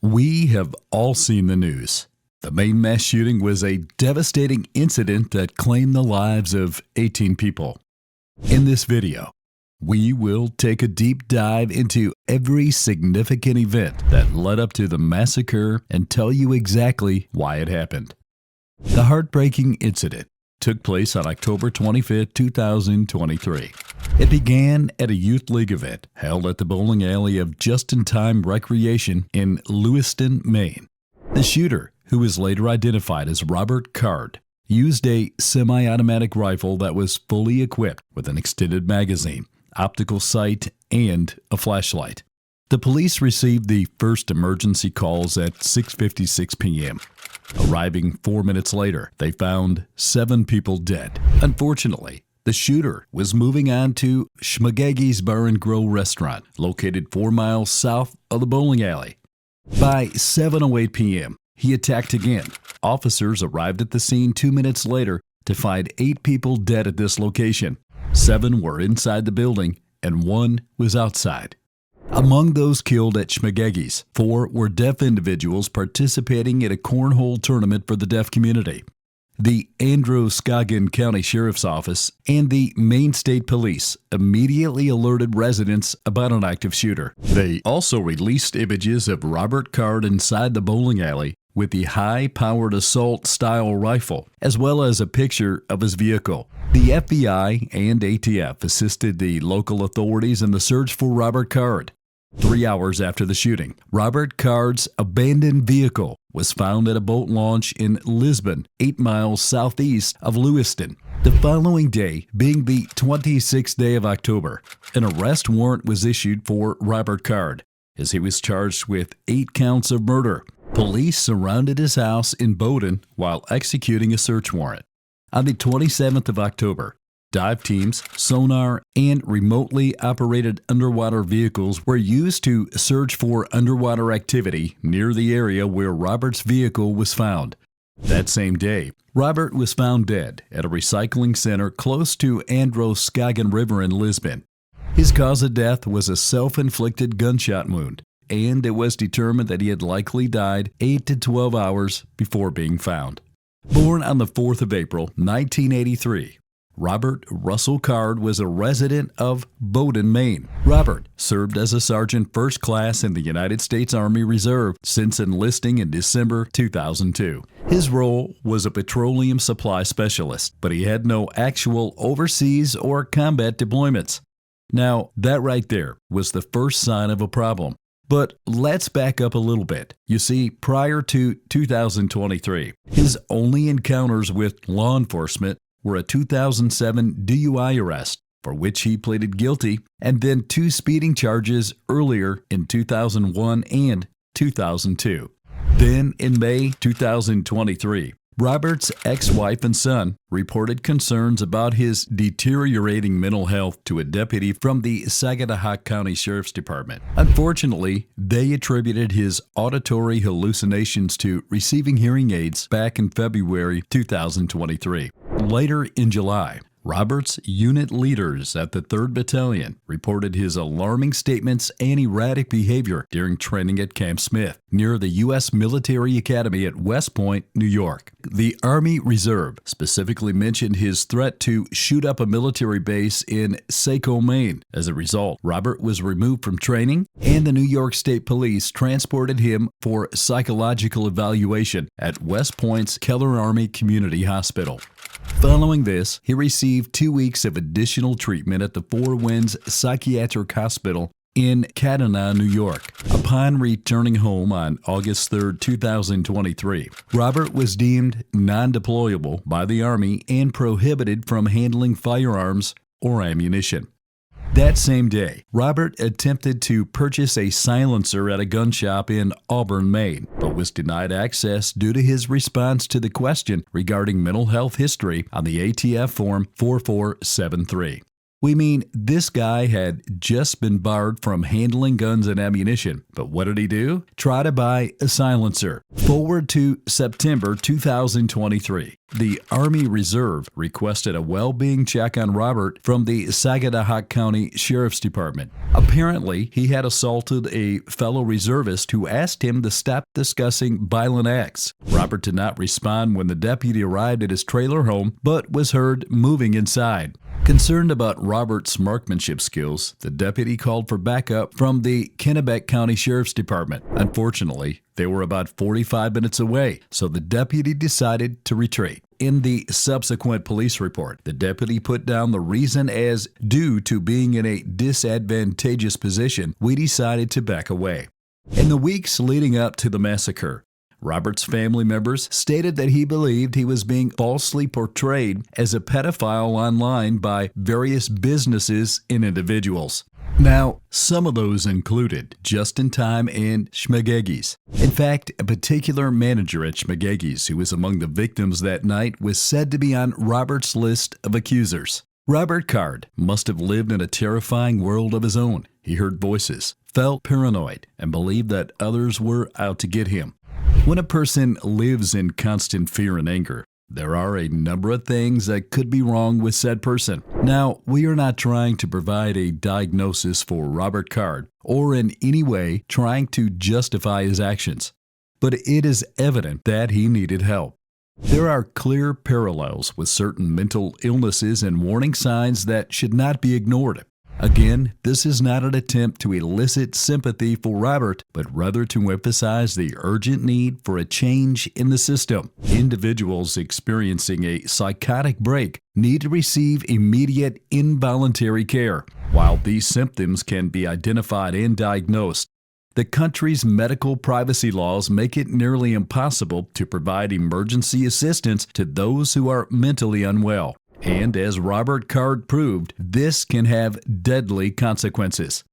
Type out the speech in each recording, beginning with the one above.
We have all seen the news. The Maine mass shooting was a devastating incident that claimed the lives of 18 people. In this video, we will take a deep dive into every significant event that led up to the massacre and tell you exactly why it happened. The heartbreaking incident took place on October 25, 2023. It began at a youth league event held at the bowling alley of Just-in-Time Recreation in Lewiston, Maine. The shooter, who was later identified as Robert Card, used a semi-automatic rifle that was fully equipped with an extended magazine, optical sight, and a flashlight. The police received the first emergency calls at 6:56 p.m. Arriving 4 minutes later, they found 7 people dead. Unfortunately, the shooter was moving on to Schmageggi's Bar and Grill restaurant, located 4 miles south of the bowling alley. By 7:08 p.m., he attacked again. Officers arrived at the scene 2 minutes later to find 8 people dead at this location. 7 were inside the building and 1 was outside. Among those killed at Schmageggi's, 4 were deaf individuals participating in a cornhole tournament for the deaf community. The Androscoggin County Sheriff's Office and the Maine State Police immediately alerted residents about an active shooter. They also released images of Robert Card inside the bowling alley with the high-powered assault-style rifle, as well as a picture of his vehicle. The FBI and ATF assisted the local authorities in the search for Robert Card. 3 hours after the shooting, Robert Card's abandoned vehicle was found at a boat launch in Lisbon, 8 miles southeast of Lewiston. The following day, being the 26th day of October, an arrest warrant was issued for Robert Card, as he was charged with 8 counts of murder. Police surrounded his house in Bowden while executing a search warrant. On the 27th of October, dive teams, sonar, and remotely operated underwater vehicles were used to search for underwater activity near the area where Robert's vehicle was found. That same day, Robert was found dead at a recycling center close to Androscoggin River in Lisbon. His cause of death was a self-inflicted gunshot wound, and it was determined that he had likely died 8 to 12 hours before being found. Born on the 4th of April, 1983, Robert Russell Card was a resident of Bowden, Maine. Robert served as a sergeant first class in the United States Army Reserve since enlisting in December 2002. His role was a petroleum supply specialist, but he had no actual overseas or combat deployments. Now, that right there was the first sign of a problem. But let's back up a little bit. You see, prior to 2023, his only encounters with law enforcement were a 2007 DUI arrest, for which he pleaded guilty, and then 2 speeding charges earlier in 2001 and 2002. Then, in May 2023, Robert's ex-wife and son reported concerns about his deteriorating mental health to a deputy from the Saginaw County Sheriff's Department. Unfortunately, they attributed his auditory hallucinations to receiving hearing aids back in February 2023. Later in July, Robert's unit leaders at the 3rd Battalion reported his alarming statements and erratic behavior during training at Camp Smith, near the U.S. Military Academy at West Point, New York. The Army Reserve specifically mentioned his threat to shoot up a military base in Saco, Maine. As a result, Robert was removed from training, and the New York State Police transported him for psychological evaluation at West Point's Keller Army Community Hospital. Following this, he received 2 weeks of additional treatment at the Four Winds Psychiatric Hospital in Cadena, New York. Upon returning home on August 3, 2023, Robert was deemed non-deployable by the Army and prohibited from handling firearms or ammunition. That same day, Robert attempted to purchase a silencer at a gun shop in Auburn, Maine, but was denied access due to his response to the question regarding mental health history on the ATF Form 4473. We mean this guy had just been barred from handling guns and ammunition. But what did he do? Try to buy a silencer. Forward to September 2023. The Army Reserve requested a well-being check on Robert from the Sagadahoc County Sheriff's Department. Apparently, he had assaulted a fellow reservist who asked him to stop discussing violent acts. Robert did not respond when the deputy arrived at his trailer home, but was heard moving inside. Concerned about Robert's marksmanship skills, the deputy called for backup from the Kennebec County Sheriff's Department. Unfortunately, they were about 45 minutes away, so the deputy decided to retreat. In the subsequent police report, the deputy put down the reason as due to being in a disadvantageous position, we decided to back away. In the weeks leading up to the massacre, Robert's family members stated that he believed he was being falsely portrayed as a pedophile online by various businesses and individuals. Now, some of those included Just in Time and Schmagegi's. In fact, a particular manager at Schmagegi's who was among the victims that night was said to be on Robert's list of accusers. Robert Card must have lived in a terrifying world of his own. He heard voices, felt paranoid, and believed that others were out to get him. When a person lives in constant fear and anger, there are a number of things that could be wrong with said person. Now, we are not trying to provide a diagnosis for Robert Card or in any way trying to justify his actions, but it is evident that he needed help. There are clear parallels with certain mental illnesses and warning signs that should not be ignored. Again, this is not an attempt to elicit sympathy for Robert, but rather to emphasize the urgent need for a change in the system. Individuals experiencing a psychotic break need to receive immediate involuntary care. While these symptoms can be identified and diagnosed, the country's medical privacy laws make it nearly impossible to provide emergency assistance to those who are mentally unwell. And as Robert Card proved, this can have deadly consequences.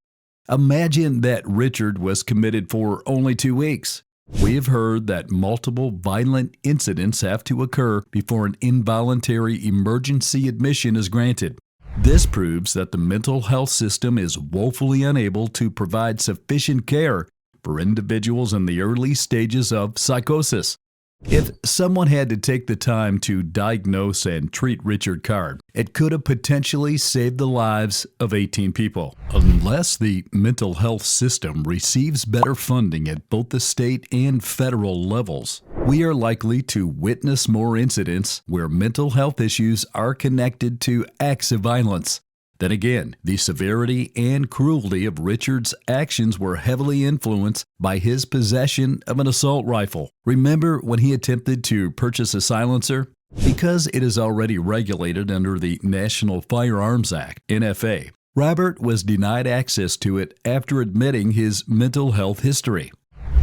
Imagine that Richard was committed for only 2 weeks. We have heard that multiple violent incidents have to occur before an involuntary emergency admission is granted. This proves that the mental health system is woefully unable to provide sufficient care for individuals in the early stages of psychosis. If someone had to take the time to diagnose and treat Richard Card, it could have potentially saved the lives of 18 people. Unless the mental health system receives better funding at both the state and federal levels, we are likely to witness more incidents where mental health issues are connected to acts of violence. Then again, the severity and cruelty of Richard's actions were heavily influenced by his possession of an assault rifle. Remember when he attempted to purchase a silencer? Because it is already regulated under the National Firearms Act, NFA, Robert was denied access to it after admitting his mental health history.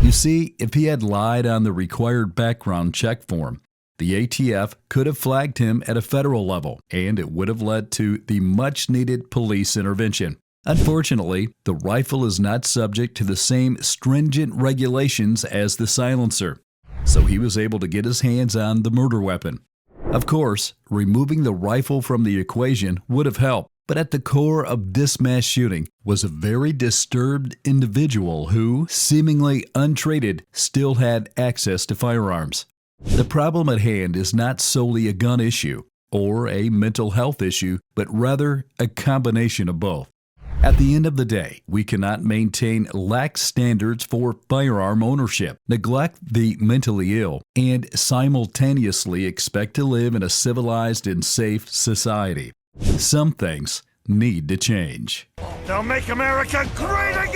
You see, if he had lied on the required background check form, the ATF could have flagged him at a federal level, and it would have led to the much-needed police intervention. Unfortunately, the rifle is not subject to the same stringent regulations as the silencer, so he was able to get his hands on the murder weapon. Of course, removing the rifle from the equation would have helped, but at the core of this mass shooting was a very disturbed individual who, seemingly untreated, still had access to firearms. The problem at hand is not solely a gun issue or a mental health issue, but rather a combination of both. At the end of the day, we cannot maintain lax standards for firearm ownership, neglect the mentally ill, and simultaneously expect to live in a civilized and safe society. Some things need to change. They'll make America great again!